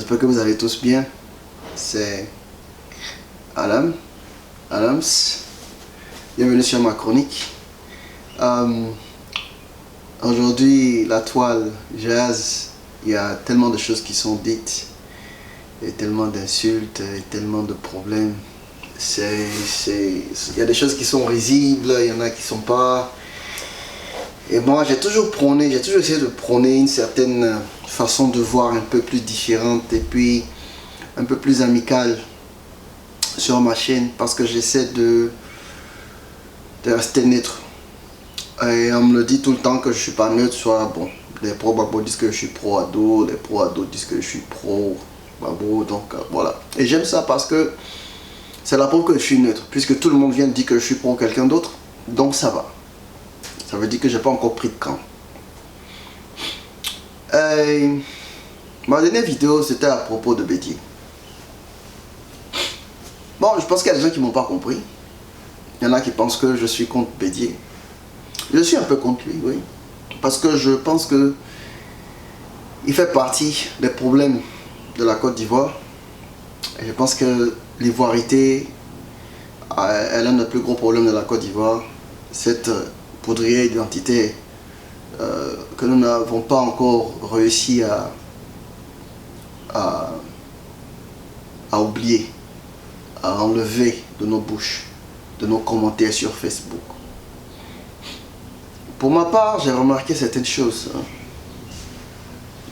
J'espère que vous allez tous bien. C'est Adams. Bienvenue sur ma chronique. Aujourd'hui, la toile jazz, il y a tellement de choses qui sont dites, et tellement d'insultes, et tellement de problèmes. Il y a des choses qui sont risibles, il y en a qui ne sont pas. Et moi, j'ai toujours essayé de prôner une certaine façon de voir un peu plus différente et puis un peu plus amicale sur ma chaîne, parce que j'essaie de rester neutre. Et on me le dit tout le temps que je suis pas neutre, soit bon, les pro-babo disent que je suis pro-ado, les pro-ado disent que je suis pro-babo, donc voilà. Et j'aime ça parce que c'est la preuve que je suis neutre, puisque tout le monde vient de dire que je suis pro quelqu'un d'autre, donc ça va. Ça veut dire que j'ai pas encore pris de camp. Ma dernière vidéo, c'était à propos de Bédié. Bon, je pense qu'il y a des gens qui m'ont pas compris. Il y en a qui pensent que je suis contre Bédié. Je suis un peu contre lui, oui. Parce que je pense que il fait partie des problèmes de la Côte d'Ivoire. Et je pense que l'ivoirité, elle est notre plus gros problème de la Côte d'Ivoire. Cette poudrière identité que nous n'avons pas encore réussi à oublier, à enlever de nos bouches, de nos commentaires sur Facebook. Pour ma part, j'ai remarqué certaines choses.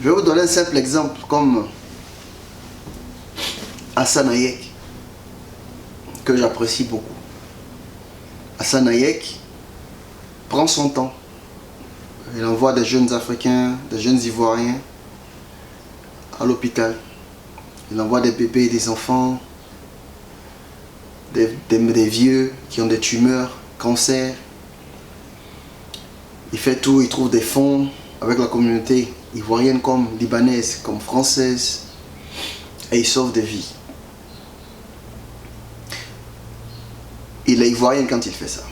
Je vais vous donner un simple exemple comme Hassan Hayek, que j'apprécie beaucoup. Hassan Hayek prend son temps. Il envoie des jeunes Africains, des jeunes Ivoiriens à l'hôpital. Il envoie des bébés et des enfants, des vieux qui ont des tumeurs, cancers. Il fait tout, il trouve des fonds avec la communauté ivoirienne comme libanaise, comme française, et il sauve des vies. Il est ivoirien quand il fait ça.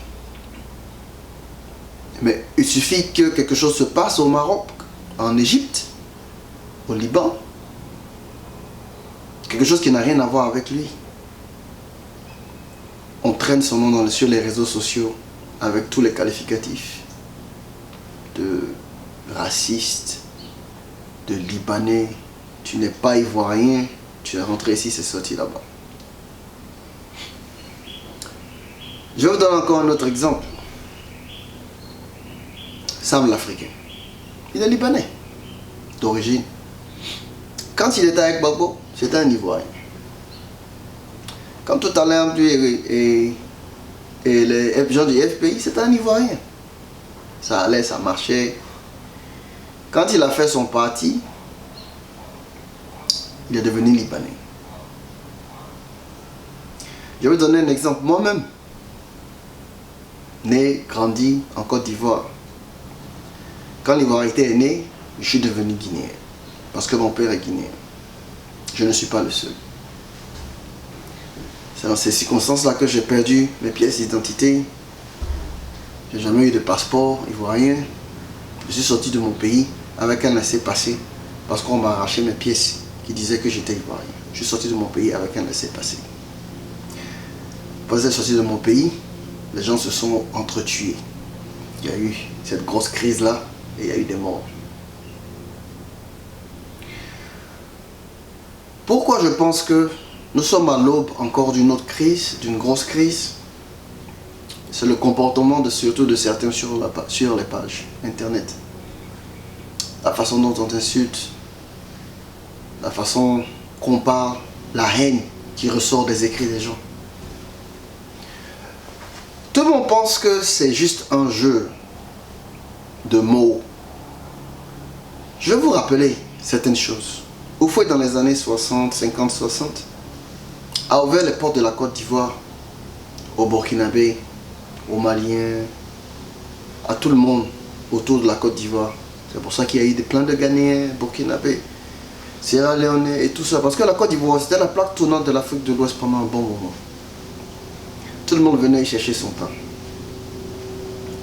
Mais il suffit que quelque chose se passe au Maroc, en Égypte, au Liban, quelque chose qui n'a rien à voir avec lui. On traîne son nom sur les réseaux sociaux avec tous les qualificatifs de raciste, de libanais. Tu n'es pas ivoirien, tu es rentré ici, c'est sorti là-bas. Je vous donne encore un autre exemple. Sam l'Africain. Il est libanais d'origine. Quand il était avec Gbagbo, c'était un Ivoirien. Quand tout allait entre lui et les gens du FPI, c'était un Ivoirien. Ça allait, ça marchait. Quand il a fait son parti, il est devenu libanais. Je vais vous donner un exemple. Moi-même, né, grandi en Côte d'Ivoire. Quand l'ivoirité est née, je suis devenu guinéen. Parce que mon père est guinéen. Je ne suis pas le seul. C'est dans ces circonstances-là que j'ai perdu mes pièces d'identité. Je n'ai jamais eu de passeport ivoirien. Je suis sorti de mon pays avec un laissez-passer parce qu'on m'a arraché mes pièces qui disaient que j'étais ivoirien. Je suis sorti de mon pays avec un laissez-passer. Quand je suis sorti de mon pays, les gens se sont entretués. Il y a eu cette grosse crise-là et il y a eu des morts. Pourquoi je pense que nous sommes à l'aube encore d'une autre crise, d'une grosse crise? C'est le comportement surtout de certains sur les pages internet. La façon dont on insulte, la façon qu'on parle, la haine qui ressort des écrits des gens. Tout le monde pense que c'est juste un jeu de mots. Je vais vous rappeler certaines choses. Houphouët, dans les années 60, 50, 60, a ouvert les portes de la Côte d'Ivoire aux Burkinabés, aux Maliens, à tout le monde autour de la Côte d'Ivoire. C'est pour ça qu'il y a eu plein de Ghanéens, Burkinabés, Sierra Leone et tout ça. Parce que la Côte d'Ivoire, c'était la plaque tournante de l'Afrique de l'Ouest pendant un bon moment. Tout le monde venait y chercher son pain.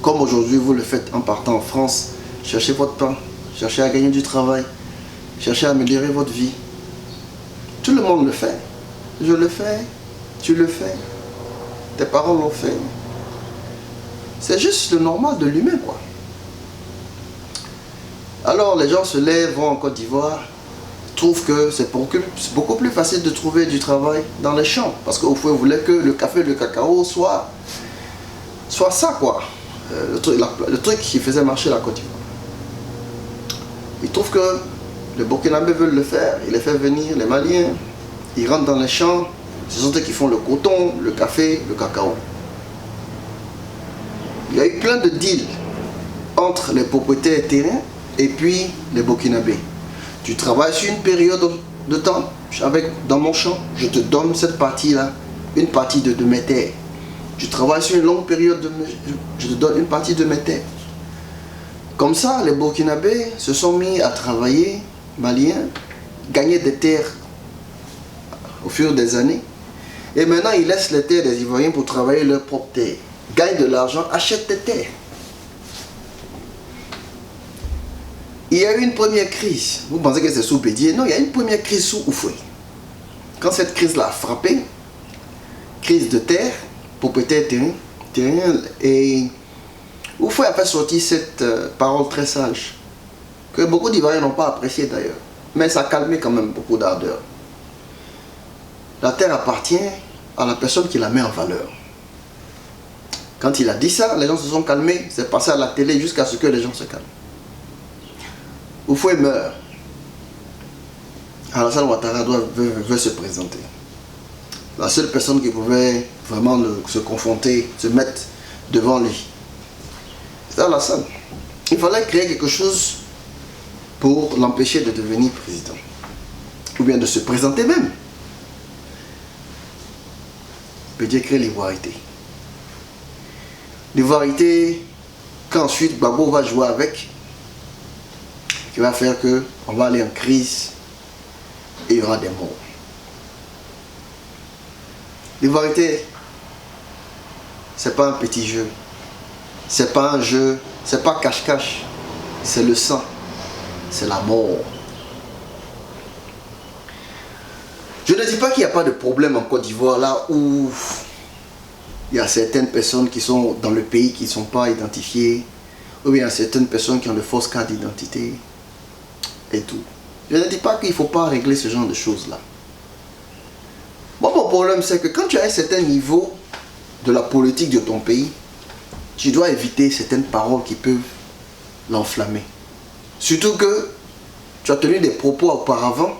Comme aujourd'hui, vous le faites en partant en France, cherchez votre pain, cherchez à gagner du travail, cherchez à améliorer votre vie. Tout le monde le fait. Je le fais, tu le fais, tes parents l'ont fait. C'est juste le normal de l'humain, quoi. Alors les gens se lèvent, vont en Côte d'Ivoire, trouvent que c'est beaucoup plus facile de trouver du travail dans les champs. Parce qu'au fond, ils voulaient que le café et le cacao soit ça, quoi. Le truc qui faisait marcher la Côte d'Ivoire. Ils trouvent que les Burkinabés veulent le faire, ils les font venir, les Maliens, ils rentrent dans les champs, ce sont eux qui font le coton, le café, le cacao. Il y a eu plein de deals entre les propriétaires terrains et puis les Burkinabés. Tu travailles sur une période de temps dans mon champ, je te donne cette partie-là, une partie de mes terres. Tu travailles sur une longue période, je te donne une partie de mes terres. Comme ça, les Burkinabés se sont mis à travailler, Maliens, gagner des terres au fur des années. Et maintenant, ils laissent les terres des Ivoiriens pour travailler leurs propres terres. Gagnent de l'argent, achètent des terres. Il y a eu une première crise. Vous pensez que c'est sous Bédié? Non, il y a une première crise sous Houphouët. Quand cette crise-là a frappé, crise de terre, propriétaire terrain, et Houphouët a fait sortir cette parole très sage, que beaucoup d'Ivoiriens n'ont pas appréciée d'ailleurs, mais ça a calmé quand même beaucoup d'ardeur. La terre appartient à la personne qui la met en valeur. Quand il a dit ça, les gens se sont calmés, c'est passé à la télé jusqu'à ce que les gens se calment. Houphouët meurt. Alassane Ouattara veut se présenter. La seule personne qui pouvait vraiment se confronter, se mettre devant lui, c'était Alassane. Il fallait créer quelque chose pour l'empêcher de devenir président. Ou bien de se présenter même. Bédié crée l'ivoirité. L'ivoirité qu'ensuite Gbagbo va jouer avec, qui va faire qu'on va aller en crise et il y aura des morts. L'ivoirité, c'est pas un petit jeu, c'est pas un jeu, c'est pas cache-cache, c'est le sang, c'est la mort. Je ne dis pas qu'il n'y a pas de problème en Côte d'Ivoire là où il y a certaines personnes qui sont dans le pays qui ne sont pas identifiées, ou bien il y a certaines personnes qui ont de fausses cartes d'identité et tout. Je ne dis pas qu'il ne faut pas régler ce genre de choses là. Bon, mon problème c'est que quand tu as un certain niveau de la politique de ton pays, tu dois éviter certaines paroles qui peuvent l'enflammer. Surtout que tu as tenu des propos auparavant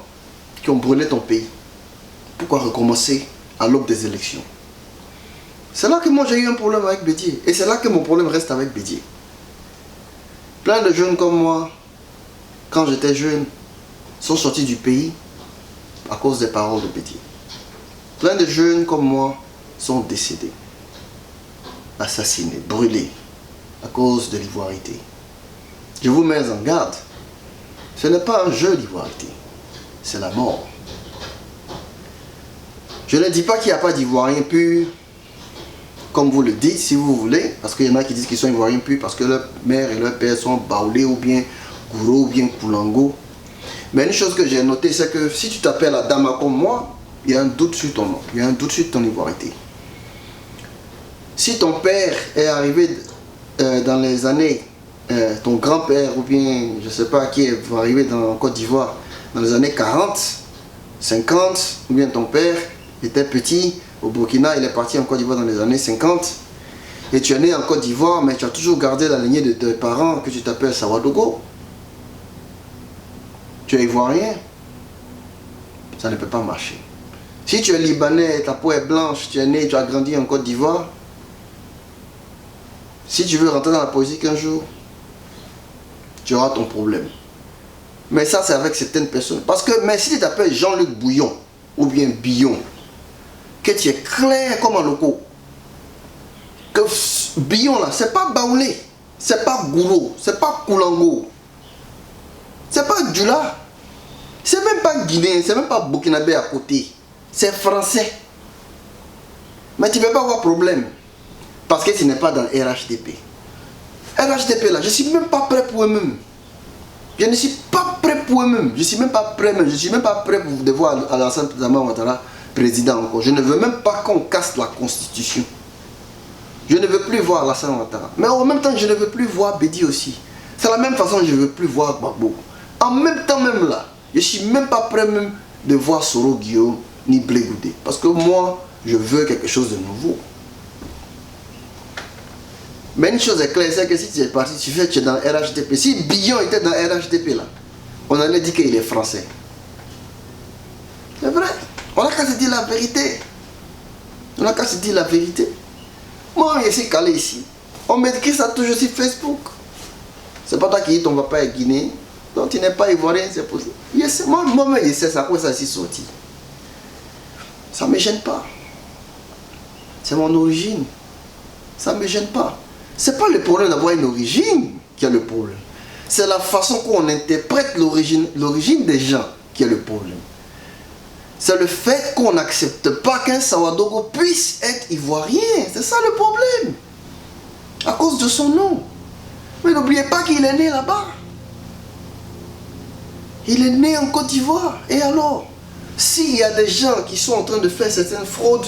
qui ont brûlé ton pays. Pourquoi recommencer à l'aube des élections? C'est là que moi j'ai eu un problème avec Bédié. Et c'est là que mon problème reste avec Bédié. Plein de jeunes comme moi, quand j'étais jeune, sont sortis du pays à cause des paroles de Bédié. Plein de jeunes comme moi sont décédés, assassinés, brûlés à cause de l'ivoirité. Je vous mets en garde. Ce n'est pas un jeu l'ivoirité, c'est la mort. Je ne dis pas qu'il n'y a pas d'Ivoiriens purs, comme vous le dites, si vous voulez, parce qu'il y en a qui disent qu'ils sont Ivoiriens purs parce que leur mère et leur père sont Baoulé ou bien Gouro ou bien Koulango. Mais une chose que j'ai notée, c'est que si tu t'appelles Adama comme moi, il y a un doute sur ton nom, il y a un doute sur ton ivoirité. Si ton père est arrivé dans les années, ton grand-père ou bien je ne sais pas qui est arrivé en Côte d'Ivoire dans les années 40, 50, ou bien ton père était petit au Burkina, il est parti en Côte d'Ivoire dans les années 50, et tu es né en Côte d'Ivoire, mais tu as toujours gardé la lignée de tes parents que tu t'appelles Sawadogo. Tu es ivoirien, ça ne peut pas marcher. Si tu es libanais, ta peau est blanche, tu es né, tu as grandi en Côte d'Ivoire, si tu veux rentrer dans la politique un jour, tu auras ton problème. Mais ça, c'est avec certaines personnes. Parce que, mais si tu t'appelles Jean-Luc Bouillon, ou bien Billon, que tu es clair comme un loco, que Billon là, c'est pas Baoulé, c'est pas Gouro, c'est pas Koulango, c'est pas Dula, c'est même pas Guinéen, c'est même pas Burkinabé à côté, c'est français. Mais tu ne peux pas avoir problème, parce que tu n'es pas dans RHDP. RHDP là, je ne suis même pas prêt pour eux-mêmes. Je ne suis pas pas prêt pour eux-mêmes. Je ne suis même pas prêt même. Je suis même pas prêt pour devoir Alassane Ouattara président encore. Je ne veux même pas qu'on casse la constitution. Je ne veux plus voir Alassane Ouattara. Mais en même temps, je ne veux plus voir Bédi aussi. C'est la même façon que je ne veux plus voir Gbagbo. En même temps même là, je ne suis même pas prêt même de voir Soro Guillaume ni Blé Goudé. Parce que moi, je veux quelque chose de nouveau. Mais une chose est claire, c'est que si tu es parti, tu es dans RHDP. Si Billon était dans RHDP là, on allait dire qu'il est français. C'est vrai. On n'a qu'à se dire la vérité. On n'a qu'à se dire la vérité. Moi, je suis calé ici. On m'écrit ça toujours sur Facebook. C'est pas toi qui dis ton papa est guinéen. Donc tu n'es pas ivoirien, c'est possible. Moi-même, je sais ça, quoi ça s'est sorti. Ça ne me gêne pas. C'est mon origine. Ça ne me gêne pas. Ce n'est pas le problème d'avoir une origine qui a le problème. C'est la façon qu'on interprète l'origine des gens qui a le problème. C'est le fait qu'on n'accepte pas qu'un Sawadogo puisse être ivoirien. C'est ça le problème. À cause de son nom. Mais n'oubliez pas qu'il est né là-bas. Il est né en Côte d'Ivoire. Et alors, s'il y a des gens qui sont en train de faire certaines fraudes,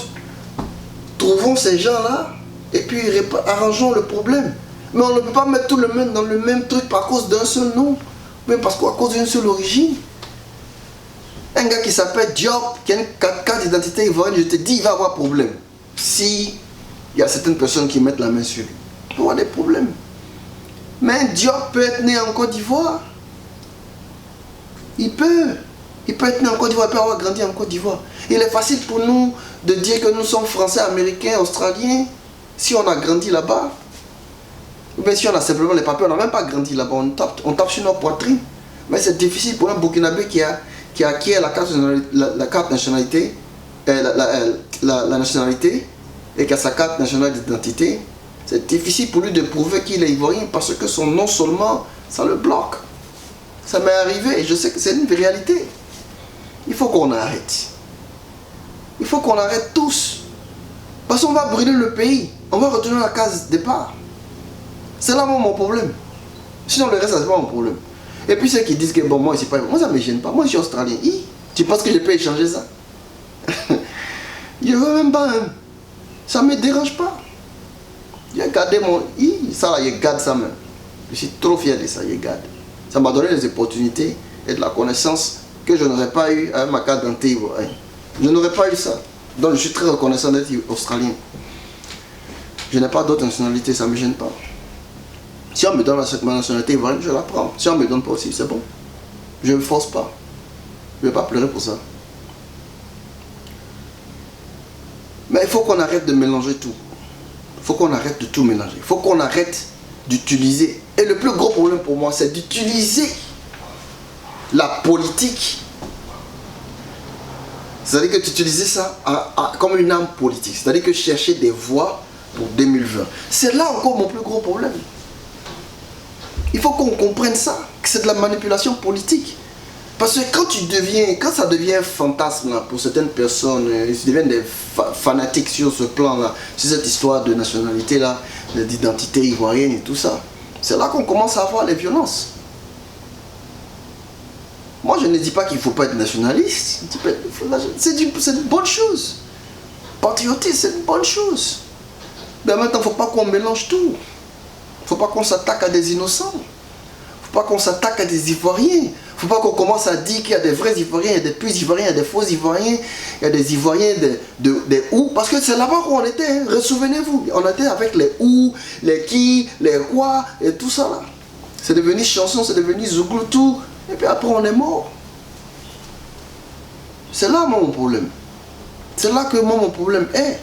trouvons ces gens-là et puis arrangeons le problème. Mais on ne peut pas mettre tout le monde dans le même truc par cause d'un seul nom. Mais parce qu'à cause d'une seule origine. Un gars qui s'appelle Diop, qui a une carte d'identité ivoirienne, je te dis, il va avoir problème. Si il y a certaines personnes qui mettent la main sur lui, il va avoir des problèmes. Mais un Diop peut être né en Côte d'Ivoire. Il peut être né en Côte d'Ivoire, il peut avoir grandi en Côte d'Ivoire. Il est facile pour nous de dire que nous sommes Français, Américains, Australiens, si on a grandi là-bas. Ou bien si on a simplement les papiers, on n'a même pas grandi là-bas, on tape sur nos poitrines. Mais c'est difficile pour un Burkinabé qui acquiert la carte nationalité, la nationalité, et qui a sa carte nationale d'identité. C'est difficile pour lui de prouver qu'il est ivoirien parce que son nom seulement, ça le bloque. Ça m'est arrivé et je sais que c'est une réalité. Il faut qu'on arrête. Il faut qu'on arrête tous. Parce qu'on va brûler le pays. On va retourner à la case départ. C'est là mon problème. Sinon le reste, c'est pas mon problème. Et puis ceux qui disent que bon, moi, c'est pas... Moi, ça ne me gêne pas. Moi, je suis australien. Tu penses que je peux échanger ça? Je ne veux même pas. Hein. Ça ne me dérange pas. J'ai gardé mon... Ça là, je garde ça même. Je suis trop fier de ça, je garde. Ça m'a donné des opportunités et de la connaissance que je n'aurais pas eu avec ma carte d'identité ivoirienne. Je n'aurais pas eu ça. Donc je suis très reconnaissant d'être australien. Je n'ai pas d'autre nationalité, ça ne me gêne pas. Si on me donne ma nationalité ivoirienne, je la prends. Si on ne me donne pas aussi, c'est bon. Je ne me force pas. Je ne vais pas pleurer pour ça. Mais il faut qu'on arrête de mélanger tout. Il faut qu'on arrête de tout mélanger. Il faut qu'on arrête d'utiliser. Et le plus gros problème pour moi, c'est d'utiliser la politique. C'est-à-dire que tu utilises ça comme une arme politique. C'est-à-dire que chercher des voix pour 2020. C'est là encore mon plus gros problème. Il faut qu'on comprenne ça, que c'est de la manipulation politique. Parce que quand ça devient un fantasme là, pour certaines personnes, ils deviennent des fanatiques sur ce plan-là, sur cette histoire de nationalité là, d'identité ivoirienne et tout ça. C'est là qu'on commence à avoir les violences. Moi je ne dis pas qu'il ne faut pas être nationaliste, c'est une bonne chose. Patriotisme, c'est une bonne chose. Mais maintenant, il ne faut pas qu'on mélange tout. Il ne faut pas qu'on s'attaque à des innocents. Il ne faut pas qu'on s'attaque à des Ivoiriens. Il ne faut pas qu'on commence à dire qu'il y a des vrais Ivoiriens, il y a des plus Ivoiriens, il y a des faux Ivoiriens, il y a des Ivoiriens des ou. Parce que c'est là-bas où on était, hein. Souvenez-vous, on était avec les ou, les qui, les quoi, et tout ça là. C'est devenu chanson, c'est devenu zougloutou, et puis après on est mort. C'est là mon problème. C'est là que mon problème est.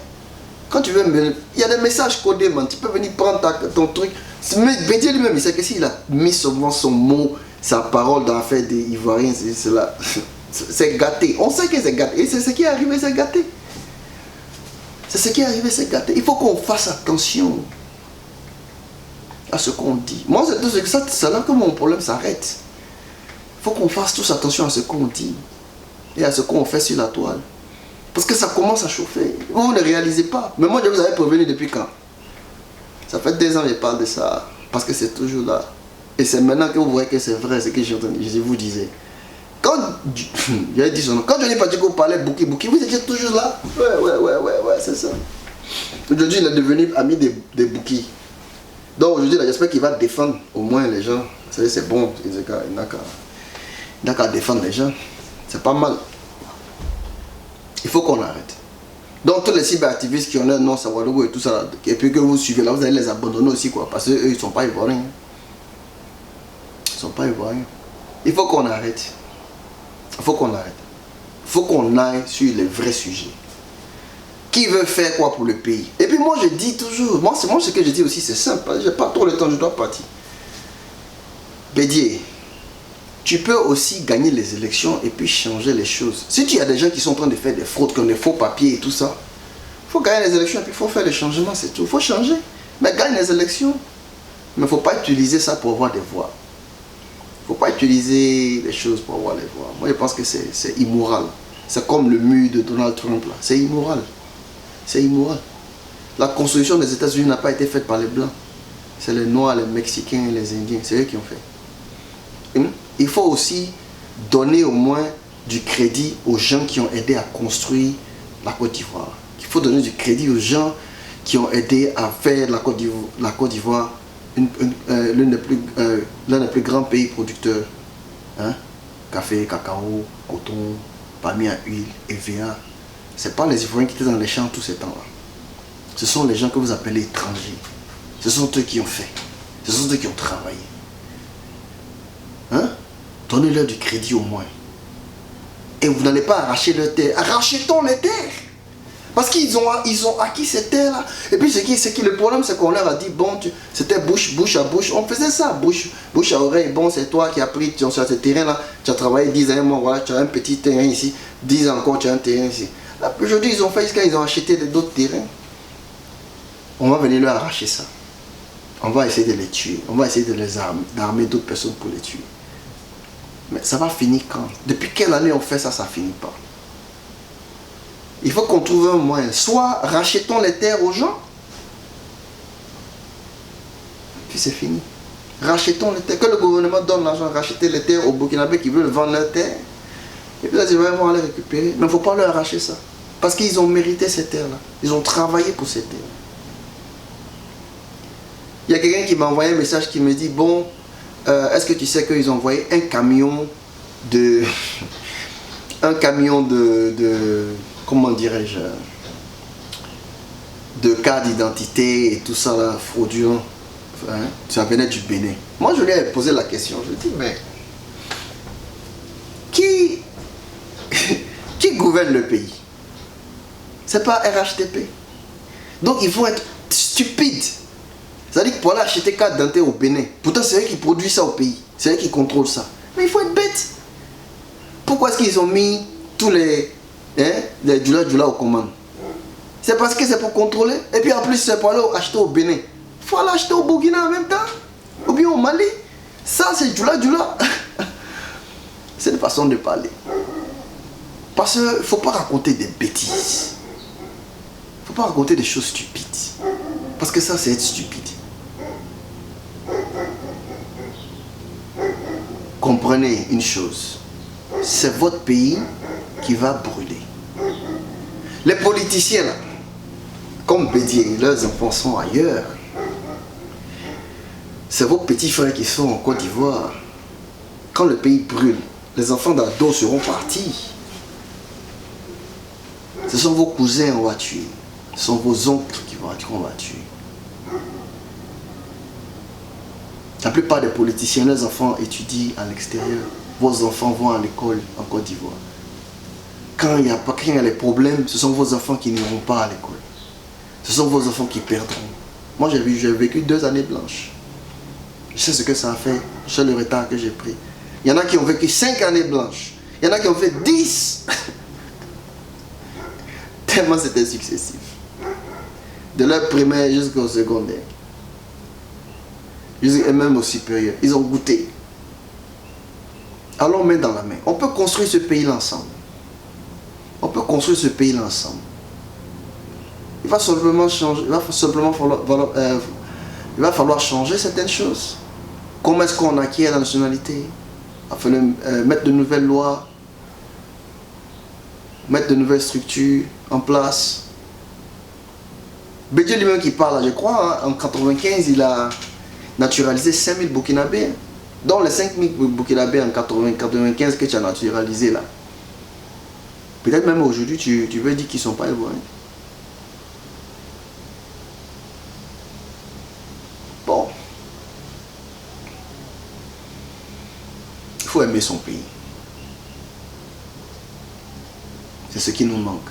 Quand tu veux, il y a des messages codés, man. Tu peux venir prendre ton truc. Mais Bédié lui-même, il sait que s'il a mis souvent son mot, sa parole dans l'affaire des Ivoiriens, c'est là. C'est gâté. On sait que c'est gâté. Et c'est ce qui est arrivé, c'est gâté. C'est ce qui est arrivé, c'est gâté. Il faut qu'on fasse attention à ce qu'on dit. Moi, c'est là que mon problème s'arrête. Il faut qu'on fasse tous attention à ce qu'on dit et à ce qu'on fait sur la toile. Parce que ça commence à chauffer. Vous ne réalisez pas. Mais moi, je vous avais prévenu depuis quand? Ça fait 2 ans que je parle de ça. Parce que c'est toujours là. Et c'est maintenant que vous voyez que c'est vrai ce que je vous disais. Quand j'avais dit son nom, quand Johnny Pacheco parlait Bouki, vous étiez toujours là. Ouais, c'est ça. Aujourd'hui, il est devenu ami des Bouki. Donc aujourd'hui, j'espère qu'il va défendre au moins les gens. C'est bon, il n'a qu'à défendre les gens. C'est pas mal. Il faut qu'on arrête. Donc tous les cyberactivistes qui ont un nom, Sawadogo et tout ça, et puis que vous suivez là, vous allez les abandonner aussi, quoi. Parce qu'eux, ils ne sont pas ivoiriens. Ils ne sont pas ivoiriens. Il faut qu'on arrête. Il faut qu'on arrête. Il faut qu'on aille sur les vrais sujets. Qui veut faire quoi pour le pays? Et puis moi je dis toujours, moi ce que je dis aussi c'est simple, j'ai pas trop le temps, je dois partir. Bédier, tu peux aussi gagner les élections et puis changer les choses. Si tu as des gens qui sont en train de faire des fraudes, comme des faux papiers et tout ça, il faut gagner les élections et puis il faut faire les changements, c'est tout. Il faut changer, mais gagne les élections. Mais il ne faut pas utiliser ça pour avoir des voix. Il ne faut pas utiliser les choses pour avoir les voix. Moi je pense que c'est immoral. C'est comme le mur de Donald Trump là, c'est immoral. C'est immoral. La construction des États-Unis n'a pas été faite par les Blancs. C'est les Noirs, les Mexicains, les Indiens. C'est eux qui ont fait. Il faut aussi donner au moins du crédit aux gens qui ont aidé à construire la Côte d'Ivoire. Il faut donner du crédit aux gens qui ont aidé à faire la Côte d'Ivoire l'un des plus grands pays producteurs. Hein? Café, cacao, coton, palmier à huile, EVA. Ce n'est pas les Ivoiriens qui étaient dans les champs tout ce temps-là. Ce sont les gens que vous appelez étrangers. Ce sont eux qui ont fait. Ce sont eux qui ont travaillé. Hein? Donnez-leur du crédit au moins. Et vous n'allez pas arracher leurs terres. Arrachez-t-on les terres? Parce qu'ils ont acquis ces terres-là. Et puis le problème, c'est qu'on leur a dit, bon, c'était bouche à bouche. On faisait ça, bouche à oreille. Bon, c'est toi qui as pris sur ce terrain-là. Tu as travaillé 10 ans, un mois, voilà, tu as un petit terrain ici. 10 ans encore, tu as un terrain ici. Aujourd'hui, ils ont fait jusqu'à ils ont acheté d'autres terrains. On va venir leur arracher ça. On va essayer de les tuer. On va essayer de les armer d'autres personnes pour les tuer. Mais ça va finir quand? Depuis quelle année on fait ça, ça finit pas. Il faut qu'on trouve un moyen. Soit rachetons les terres aux gens, puis c'est fini. Rachetons les terres. Que le gouvernement donne l'argent, racheter les terres aux Burkinabés qui veulent vendre leurs terres. Et puis là, ils vont aller récupérer. Mais il ne faut pas leur arracher ça. Parce qu'ils ont mérité ces terres-là. Ils ont travaillé pour ces terres. Il y a quelqu'un qui m'a envoyé un message qui me dit, bon, est-ce que tu sais qu'ils ont envoyé un camion de... comment dirais-je, de cartes d'identité et tout ça là, fraudulent, hein, ça venait du Bénin. Moi je lui ai posé la question, je lui ai dit, mais qui gouverne le pays? C'est pas RHTP. Donc il faut être stupide. C'est-à-dire que pour aller acheter carte d'identité au Bénin, pourtant c'est eux qui produisent ça au pays, c'est eux qui contrôlent ça. Mais il faut être bête. Pourquoi est-ce qu'ils ont mis tous les djula aux commandes? C'est parce que c'est pour contrôler. Et puis en plus c'est pour aller acheter au Bénin. Il faut aller acheter au Burkina en même temps. Ou bien au Mali. Ça c'est djula. C'est une façon de parler. Parce qu'il ne faut pas raconter des bêtises. Il ne faut pas raconter des choses stupides. Parce que ça c'est être stupide. Comprenez une chose. C'est votre pays qui va brûler. Les politiciens là, comme Bédier, leurs enfants sont ailleurs. C'est vos petits frères qui sont en Côte d'Ivoire. Quand le pays brûle, les enfants d'ado seront partis. Ce sont vos cousins qu'on va tuer. Ce sont vos oncles qu'on va tuer. La plupart des politiciens, leurs enfants étudient à l'extérieur. Vos enfants vont à l'école en Côte d'Ivoire. Quand il y a les problèmes, ce sont vos enfants qui n'iront pas à l'école. Ce sont vos enfants qui perdront. Moi, j'ai vécu 2 années blanches. Je sais ce que ça a fait. Je sais le retard que j'ai pris. Il y en a qui ont vécu 5 années blanches. Il y en a qui ont fait 10. Tellement c'était successif. De leur primaire jusqu'au secondaire. Et même au supérieur. Ils ont goûté. Allons main dans la main. On peut construire ce pays-là ensemble. On peut construire ce pays-là ensemble. Il va simplement changer. Il va falloir changer certaines choses. Comment est-ce qu'on acquiert la nationalité? Afin de mettre de nouvelles lois, mettre de nouvelles structures en place. Bédié lui-même qui parle, je crois, hein, en 95, il a naturalisé 5000 Burkinabés. Dans les 5000 Burkinabés en 95 que tu as naturalisé là. Peut-être même aujourd'hui, tu veux dire qu'ils ne sont pas ivoiriens. Bon. Il faut aimer son pays. C'est ce qui nous manque.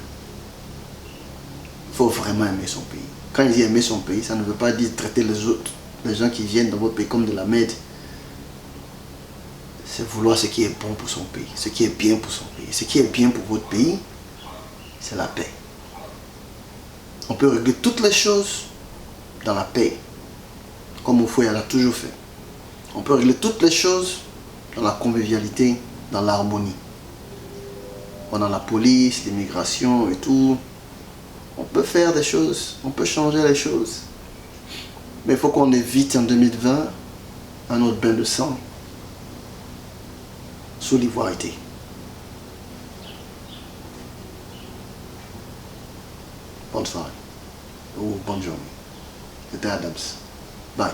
Il faut vraiment aimer son pays. Quand il dit aimer son pays, ça ne veut pas dire traiter les autres, les gens qui viennent dans votre pays comme de la merde. C'est vouloir ce qui est bon pour son pays, ce qui est bien pour son pays. Ce qui est bien pour votre pays, c'est la paix. On peut régler toutes les choses dans la paix, comme Oufoué l'a toujours fait. On peut régler toutes les choses dans la convivialité, dans l'harmonie. Pendant la police, l'immigration et tout, on peut faire des choses, on peut changer les choses. Mais il faut qu'on évite en 2020 un autre bain de sang sous l'ivoirité. Bonne soirée ou bonne journée. C'était Adams. Bye.